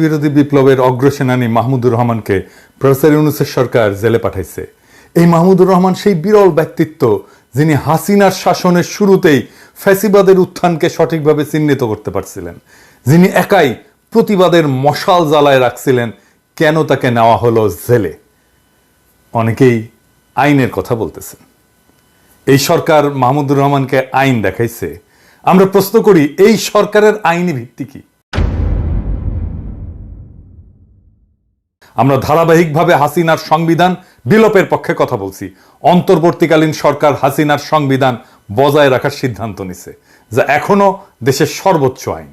বিরোধী বিপ্লবের অগ্রসেনানী মাহমুদুর রহমানকে প্রফেসর ইউনূসের সরকার জেলে পাঠাইছে। এই মাহমুদুর রহমান সেই বিরল ব্যক্তিত্ব যিনি হাসিনার শাসনের শুরুতেই ফ্যাসিবাদের উত্থানকে সঠিকভাবে চিহ্নিত করতে পারছিলেন, যিনি একাই প্রতিবাদের মশাল জ্বালায় রাখছিলেন। কেন তাকে নেওয়া হলো জেলে? অনেকেই আইনের কথা বলতেছেন। এই সরকার মাহমুদুর রহমানকে আইন দেখাইছে। আমরা প্রশ্ন করি, এই সরকারের আইনি ভিত্তি কি? আমরা ধারাবাহিকভাবে হাসিনার সংবিধান বিলোপের পক্ষে কথা বলছি। অন্তর্বর্তীকালীন সরকার হাসিনার সংবিধান বজায় রাখার সিদ্ধান্ত নিছে, যা এখনো দেশের সর্বোচ্চ আইন।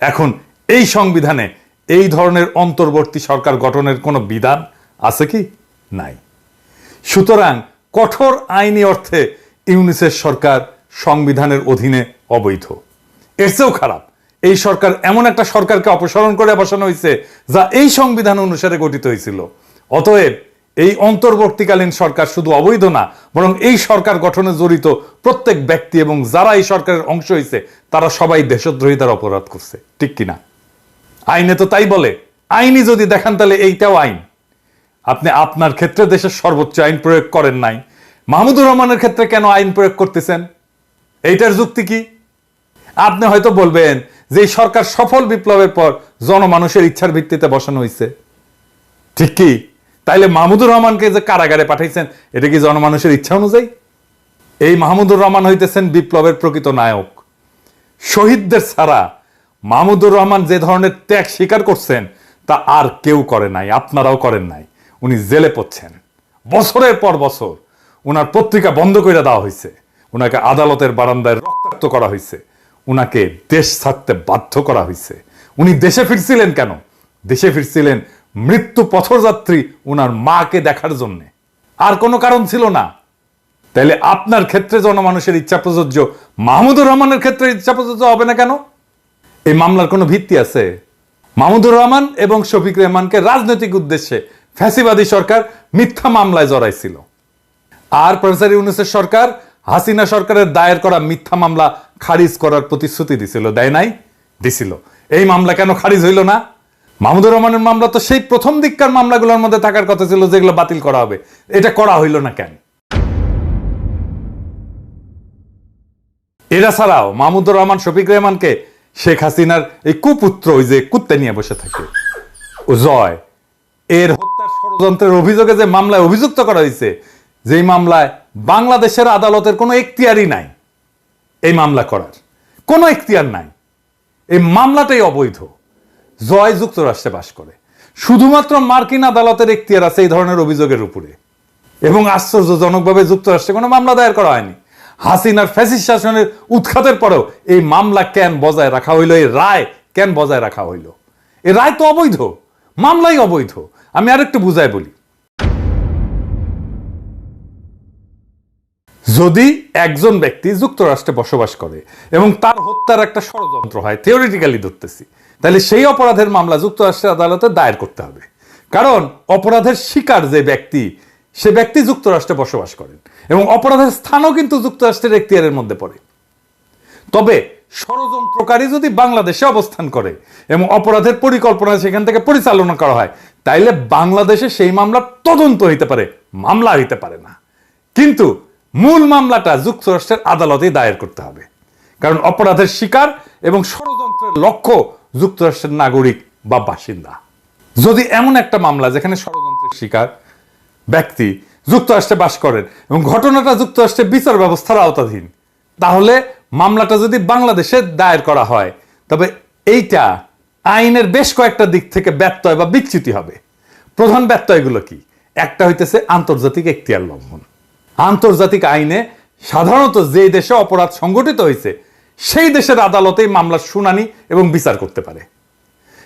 এখন এই সংবিধানে এই ধরনের অন্তর্বর্তী সরকার গঠনের কোনো বিধান আছে কি? নাই। সুতরাং কঠোর আইনি অর্থে ইউনূসের সরকার সংবিধানের অধীনে অবৈধ। এর চেয়েও খারাপ, এই সরকার এমন একটা সরকারকে অপসারণ করে বসানো হয়েছে যা এই সংবিধান অনুসারে গঠিত হয়েছিল। অতএব এই অন্তর্বর্তীকালীন সরকার শুধু অবৈধ না, বরং এই সরকার গঠনে জড়িত প্রত্যেক ব্যক্তি এবং যারা এই সরকারের অংশ হয়েছে তারা সবাই দেশদ্রোহিতার অপরাধ করছে। ঠিক কিনা? আইনে তো তাই বলে। আইনি যদি দেখান তাহলে এইটাও আইন। আপনি আপনার ক্ষেত্রে দেশের সর্বোচ্চ আইন প্রয়োগ করেন নাই, মাহমুদুর রহমানের ক্ষেত্রে কেন আইন প্রয়োগ করতেছেন? এইটার যুক্তি কি? আপনি হয়তো বলবেন যে এই সরকার সফল বিপ্লবের পর জনমানুষের ইচ্ছার ভিত্তিতে বসানো হয়েছে। ঠিক কি? তাইলে মাহমুদুর রহমানকে যে কারাগারে পাঠাইছেন, এটা কি জনমানুষের ইচ্ছা অনুযায়ী? এই মাহমুদুর রহমান হইতেছেন বিপ্লবের প্রকৃত নায়ক। শহীদদের ছাড়া মাহমুদুর রহমান যে ধরনের ত্যাগ স্বীকার করছেন তা আর কেউ করে নাই, আপনারাও করেন নাই। উনি জেলে পড়ছেন বছরের পর বছর। উনার পত্রিকা বন্ধ করে দেওয়া হয়েছে, উনাকে আদালতের বারান্দায় রক্তাক্ত করা হয়েছে, উনাকে দেশ ছাড়তে বাধ্য করা হয়েছে। উনি দেশে ফিরছিলেন কেন? দেশে ফিরছিলেন মৃত্যু পথযাত্রী উনার মাকে দেখার জন্য, আর কোনো কারণ ছিল না। তাইলে আপনার ক্ষেত্রে জনমানুষের ইচ্ছা প্রযোজ্য, মাহমুদুর রহমানের ক্ষেত্রে ইচ্ছা প্রযোজ্য হবে না কেন? এই মামলার কোনো ভিত্তি আছে? মাহমুদুর রহমান এবং শফিক রেহমানকে রাজনৈতিক উদ্দেশ্যে ফ্যাসিবাদী সরকার মিথ্যা মামলায় জড়াইছিল, আর প্রফেসর ইউনূসের সরকার হাসিনা সরকারের দায়ের করা মিথ্যা মামলা খারিজ করার প্রতিশ্রুতি দিছিল। দেয় নাই? দিছিল। এই মামলা কেন খারিজ হইল না? মাহমুদুর রহমানের মামলা তো সেই প্রথম দিককার মামলাগুলোর মধ্যে থাকার কথা ছিল, যেগুলো বাতিল করা হবে। এটা করা হইল না কেন? এরা ছাড়াও মাহমুদুর রহমান শফিক রেহমানকে শেখ হাসিনার এই কুপুত্র, ওই যে কুত্তে নিয়ে বসে থাকে, ও জয়, এর হত্যার ষড়যন্ত্রের অভিযোগে যে মামলায় অভিযুক্ত করা হয়েছে, যেই মামলায় বাংলাদেশের আদালতের কোনো এখতিয়ারই নাই, এই মামলা করার কোনো এখতিয়ার নাই, এই মামলাটাই অবৈধ। জয় যুক্তরাষ্ট্রে বাস করে, শুধুমাত্র মার্কিন আদালতের এখতিয়ার আছে এই ধরনের অভিযোগের উপরে। এবং আশ্চর্যজনকভাবে যুক্তরাষ্ট্রে কোনো মামলা দায়ের করা হয়নি। হাসিনার ফ্যাসিস্ট শাসনের উৎখাতের পরেও এই মামলা কেন বজায় রাখা হইল? এই রায় কেন বজায় রাখা হইল? এই রায় তো অবৈধ, মামলাই অবৈধ। আমি আরেকটু বুঝাই বলি। যদি একজন ব্যক্তি যুক্তরাষ্ট্রে বসবাস করে এবং তার হত্যার একটা ষড়যন্ত্র হয়, থিওরিটিক্যালি ধরতেছি, তাহলে সেই অপরাধের মামলা যুক্তরাষ্ট্রের আদালতে দায়ের করতে হবে। কারণ অপরাধের শিকার যে ব্যক্তি, সে ব্যক্তি যুক্তরাষ্ট্রে বসবাস করেন এবং অপরাধের স্থানও কিন্তু যুক্তরাষ্ট্রের এখতিয়ারের মধ্যে পড়ে। তবে ষড়যন্ত্রকারী যদি বাংলাদেশে অবস্থান করে এবং অপরাধের পরিকল্পনা সেখান থেকে পরিচালনা করা হয়, তাইলে বাংলাদেশে সেই মামলা তদন্ত হইতে পারে, মামলা হইতে পারে না। কিন্তু মূল মামলাটা যুক্তরাষ্ট্রের আদালতে দায়ের করতে হবে, কারণ অপরাধের শিকার এবং ষড়যন্ত্রের লক্ষ্য যুক্তরাষ্ট্রের নাগরিক বা বাসিন্দা। যদি এমন একটা মামলা যেখানে ষড়যন্ত্রের শিকার ব্যক্তি যুক্তরাষ্ট্রে বাস করেন এবং ঘটনাটা যুক্তরাষ্ট্রের বিচার ব্যবস্থার আওতাধীন, তাহলে মামলাটা যদি বাংলাদেশে দায়ের করা হয়, তবে এইটা আইনের বেশ কয়েকটা দিক থেকে ব্যত্যয় বা বিচ্যুতি হবে। প্রধান ব্যত্যয়গুলো কি? একটা হইতেছে আন্তর্জাতিক এখতিয়ার লঙ্ঘন। আন্তর্জাতিক আইনে সাধারণত যে দেশে অপরাধ সংঘটিত হয়েছে সেই দেশের আদালতেই মামলার শুনানি এবং বিচার করতে পারে।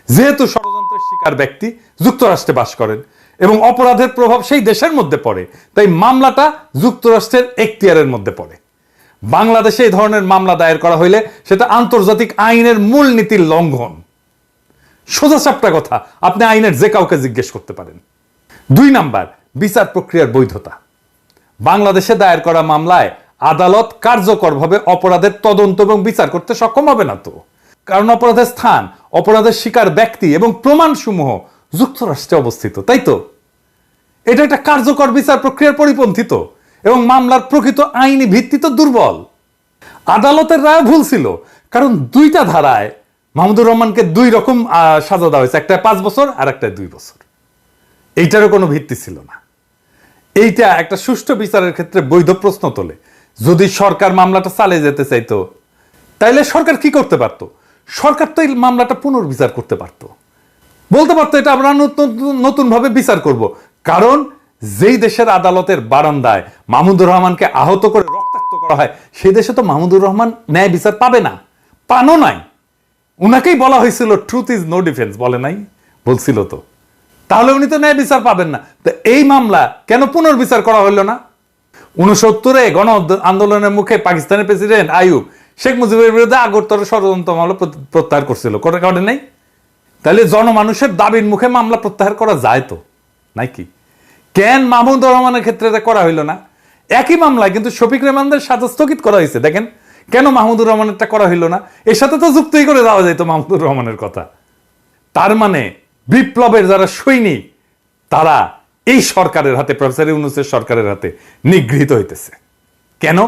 যেহেতু ষড়যন্ত্রের শিকার ব্যক্তি যুক্তরাষ্ট্রে বাস করেন এবং অপরাধের প্রভাব সেই দেশের মধ্যে পড়ে, তাই মামলাটা যুক্তরাষ্ট্রের এখতিয়ারের মধ্যে পড়ে। বাংলাদেশে এই ধরনের মামলা দায়ের করা হইলে সেটা আন্তর্জাতিক আইনের মূল নীতির লঙ্ঘন। সোজা সাপটা কথা, আপনি আইনের যে কাউকে জিজ্ঞেস করতে পারেন। 2 নাম্বার, বিচার প্রক্রিয়ার বৈধতা। বাংলাদেশে দায়ের করা মামলায় আদালত কার্যকরভাবে অপরাধের তদন্ত এবং বিচার করতে সক্ষম হবে না। তো কারণ অপরাধের স্থান, অপরাধের শিকার ব্যক্তি এবং প্রমাণসমূহ যুক্তরাষ্ট্রে অবস্থিত, তাই তো? এটা একটা কার্যকর বিচার প্রক্রিয়ার পরিপন্থী তো, এবং মামলার প্রকৃত আইনি ভিত্তি তো দুর্বল। আদালতের রায় ভুল ছিল, কারণ দুইটা ধারায় মাহমুদুর রহমানকে দুই রকম সাজা দেওয়া হয়েছে, একটা 5 বছর আর একটা 2 বছর। এইটারও কোনো ভিত্তি ছিল না। এইটা একটা সুষ্ঠু বিচারের ক্ষেত্রে বৈধ প্রশ্ন তোলে। যদি সরকার মামলাটা চালিয়ে যেতে চাইতো, তাইলে সরকার কি করতে পারত? সরকার তো এই মামলাটা পুনর্বিচার করতে পারত, বলতে পারতো এটা আমরা নতুন ভাবে বিচার করব। কারণ যেই দেশের আদালতের বারান্দায় মাহমুদুর রহমানকে আহত করে রক্তাক্ত করা হয়, সেই দেশে তো মাহমুদুর রহমান ন্যায় বিচার পাবে না, পানো নাই। উনাকেই বলা হয়েছিল ট্রুথ ইজ নো ডিফেন্স, বলে নাই? বলছিল তো। তাহলে উনি তো ন্যায় বিচার পাবেন না। তো এই মামলা কেন পুনর্বিচার করা হইল না? 69-এ গণ আন্দোলনের মুখে পাকিস্তানের প্রেসিডেন্ট আইয়ুব শেখ মুজিবের বিরুদ্ধে আগরতলা ষড়যন্ত্র মামলা প্রত্যাহার করছিল, করে নাই? তাহলে জনমানুষের দাবির মুখে মামলা প্রত্যাহার করা যায় তো নাকি? কেন মাহমুদুর রহমানের ক্ষেত্রে এটা করা হইল না? একই মামলায় কিন্তু শফিক রেহমানদের সাজা স্থগিত করা হয়েছে। দেখেন কেন মাহমুদুর রহমানেরটা করা হইল না? এর সাথে তো যুক্তই করে দেওয়া যেত মাহমুদুর রহমানের কথা। তার মানে বিপ্লবের যারা সৈনিক, তারা এই সরকারের হাতে, প্রফেসর ইউনূসের সরকারের হাতে নিগৃহীত হইতেছে। কেন?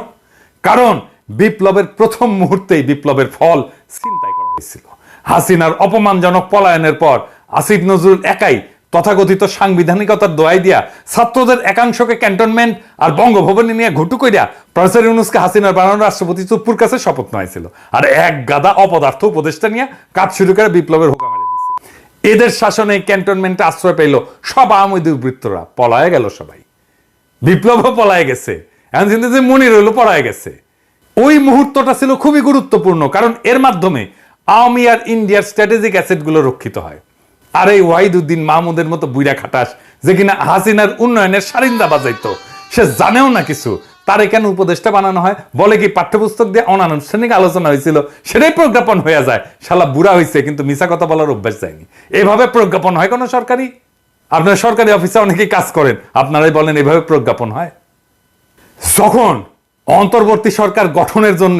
কারণ বিপ্লবের প্রথম মুহূর্তেই বিপ্লবের ফল ছিনতাই করা হয়েছিল। হাসিনার অপমানজনক পলায়নের পর আসিফ নজরুল একাই তথাকথিত সাংবিধানিকতার দোয়াই দিয়া ছাত্রদের একাংশকে ক্যান্টনমেন্ট আর বঙ্গভবনে নিয়ে ঘুটু কইরা প্রফেসর ইউনূসকে হাসিনার বানানো রাষ্ট্রপতি চুপ্পুর কাছে শপথ নেওয়াইছিল, আর এক গাদা অপদার্থ উপদেষ্টা নিয়ে কাজ শুরু করে বিপ্লবের হোকা মেরে দিয়েছিল। এদের শাসনে ক্যান্টনমেন্টে আশ্রয় পেল সব আওয়ামী দুর্বৃত্তরা, পলায় গেল সবাই। বিপ্লবও পলায় গেছে, এখন কিন্তু যে মনির হইল পলায় গেছে। ওই মুহূর্তটা ছিল খুবই গুরুত্বপূর্ণ, কারণ এর মাধ্যমে আওয়ামী আর ইন্ডিয়ার স্ট্র্যাটেজিক অ্যাসেটগুলো রক্ষিত হয়। আর এই ওয়াহিদুদ্দিন মাহমুদের মতো বুইরা খাটাস, যে কিনা হাসিনার উন্নয়নের সারিন্দা বাজাইতো, সে জানেও না কিছু, তারে কেন উপদেষ্টা বানানো হয়? বলে কি পাঠ্যপুস্তক দিয়ে অনানুষ্ঠানিক আলোচনা হয়েছিল, সেটাই প্রজ্ঞাপন হয়ে যায়। শালা বুড়া হয়েছে কিন্তু মিছা কথা বলার অভ্যাস যায়নি। এভাবে প্রজ্ঞাপন হয় কোনো সরকারি? আপনার সরকারি অফিসে অনেকেই কাজ করেন, আপনারাই বলেন এভাবে প্রজ্ঞাপন হয়? যখন অন্তর্বর্তী সরকার গঠনের জন্য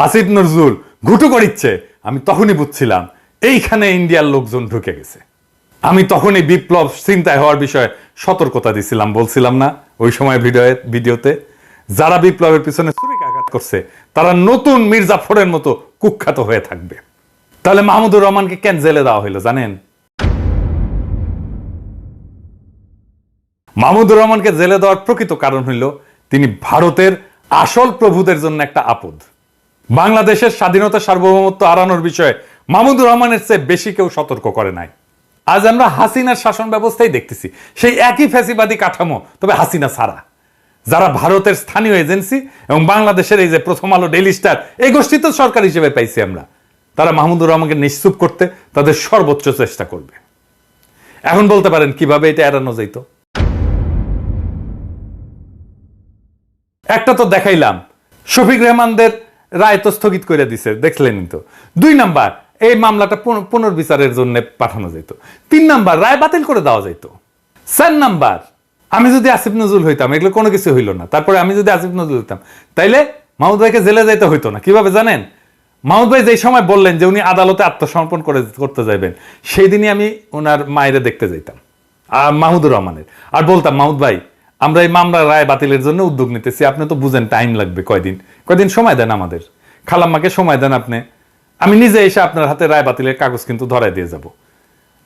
আসিফ নজরুল ঘুটু করিচ্ছে, আমি তখনই বুঝছিলাম এইখানে ইন্ডিয়ার লোকজন ঢুকে গেছে। আমি তখনই বিপ্লব চিন্তায় হওয়ার বিষয়ে সতর্কতা দিছিলাম, বলছিলাম না ওই সময় ভিডিওতে? যারা বিপ্লবের পিছনে ছুরিকাঘাত করছে তারা নতুন মির্জাফরের মতো কুখ্যাত হয়ে থাকবে। তাহলে মাহমুদুর রহমানকে কেন জেলে দেওয়া হইলো জানেন? মাহমুদুর রহমানকে জেলে দেওয়ার প্রকৃত কারণ হইল তিনি ভারতের আসল প্রভুদের জন্য একটা আপদ। বাংলাদেশের স্বাধীনতা সার্বভৌমত্ব হারানোর বিষয়ে মাহমুদুর রহমানের চেয়ে বেশি কেউ সতর্ক করে নাই। আজ আমরা হাসিনার শাসন ব্যবস্থাই দেখতেছি, সেই একই ফ্যাসিবাদী কাঠামো, তবে হাসিনা ছাড়া। যারা ভারতের স্থানীয় এজেন্সি এবং বাংলাদেশের এই যে প্রথম আলো, ডেইলি স্টার, এই গোষ্ঠী তো সরকার হিসেবে পাইছি আমরা, তারা মাহমুদুর রহমানকে নিশ্চুপ করতে তাদের সর্বোচ্চ চেষ্টা করবে। এখন বলতে পারেন কিভাবে এটা এড়ানো যেত? একটা তো দেখাইলাম, শফিক রেহমানদের রায় তো স্থগিত করে দিছে, দেখলেন তো। 2 নাম্বার, এই মামলাটা পুনর্বিচারের জন্য পাঠানো যেত। 3 নাম্বার, রায় বাতিল করে দেওয়া যেত। 4 নাম্বার, আমি যদি আসিফ নজরুল হইতাম, এগুলো কোনো কিছু হইল না, তারপরে আমি যদি আসিফ নজরুল হইতাম, তাইলে মাহমুদ ভাইকে জেলে যাইতে হইতো না। কিভাবে জানেন? মাহমুদ ভাই যেই সময় বললেন যে উনি আদালতে আত্মসমর্পণ করতে যাবেন, সেই দিনই আমি ওনার মায়েরে দেখতে যাইতাম, মাহমুদুর রহমানের, আর বলতাম, মাহমুদ ভাই আমরা এই মামলার রায় বাতিলের জন্য উদ্যোগ নিতেছি, আপনি তো বুঝেন টাইম লাগবে, কয়দিন সময় দেন আমাদের, খালাম্মাকে সময় দেন আপনি, আমি নিজে এসে আপনার হাতে রায় বাতিলের কাগজ কিন্তু ধরাই দিয়ে যাব।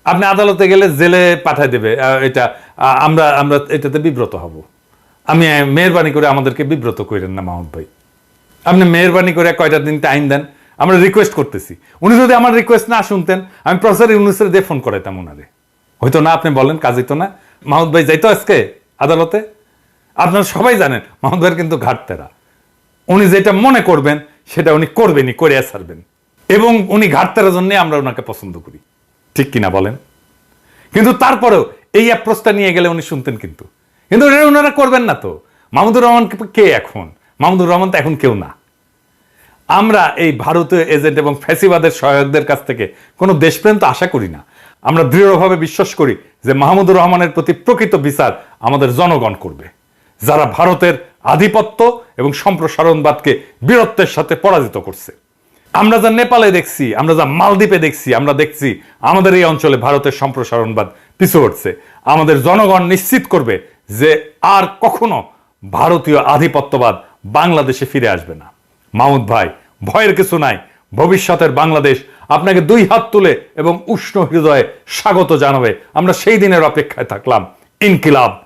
আপনি আদালতে গেলে জেলে পাঠাই দেবে, এটা আমরা এটাতে বিব্রত হব। আমি মেহরবানি করে আমাদেরকে বিব্রত করেন না মাহমুদ ভাই, আপনি মেহরবানি করে কয়টা দিন টাইম দেন, আমরা রিকোয়েস্ট করতেছি। উনি যদি আমার রিকোয়েস্ট না শুনতেন, আমি প্রফেসর ইউনূসের দিয়ে ফোন করাইতাম ওনারে, হয়তো না। আপনি বলেন কাজ হইতো না? মাহমুদ ভাই যাইতো আজকে আদালতে? আপনারা সবাই জানেন মাহমুদ ভাইয়ের কিন্তু ঘাটতেরা, উনি যেটা মনে করবেন সেটা উনি করবেনই, করে ছাড়বেন, এবং উনি ঘাটতেরার জন্য আমরা ওনাকে পছন্দ করি, ঠিক কিনা বলেন? কিন্তু তারপরেও এই অ্যাপ্রোচটা নিয়ে গেলে উনি শুনতেন, কিন্তু এটা ওনারা করবেন না তো। মাহমুদুর রহমান কে এখন? মাহমুদুর রহমান তো এখন কেউ না। আমরা এই ভারতীয় এজেন্ট এবং ফ্যাসিবাদের সহায়কদের কাছ থেকে কোনো দেশপ্রেম তো আশা করি না। আমরা দৃঢ়ভাবে বিশ্বাস করি যে মাহমুদুর রহমানের প্রতি প্রকৃত বিচার আমাদের জনগণ করবে, যারা ভারতের আধিপত্য এবং সম্প্রসারণবাদকে বীরত্বের সাথে পরাজিত করছে। আমরা যা নেপালে দেখছি, আমরা যা মালদ্বীপে দেখছি, আমরা দেখছি আমাদের এই অঞ্চলে ভারতের সম্প্রসারণবাদ পিছু হটছে। আমাদের জনগণ নিশ্চিত করবে যে আর কখনো ভারতীয় আধিপত্যবাদ বাংলাদেশে ফিরে আসবে না। মাহমুদ ভাই, ভয়ের কিছু নাই। ভবিষ্যতের বাংলাদেশ আপনাকে দুই হাত তুলে এবং উষ্ণ হৃদয়ে স্বাগত জানাবে। আমরা সেই দিনের অপেক্ষায় থাকলাম। ইনকিলাব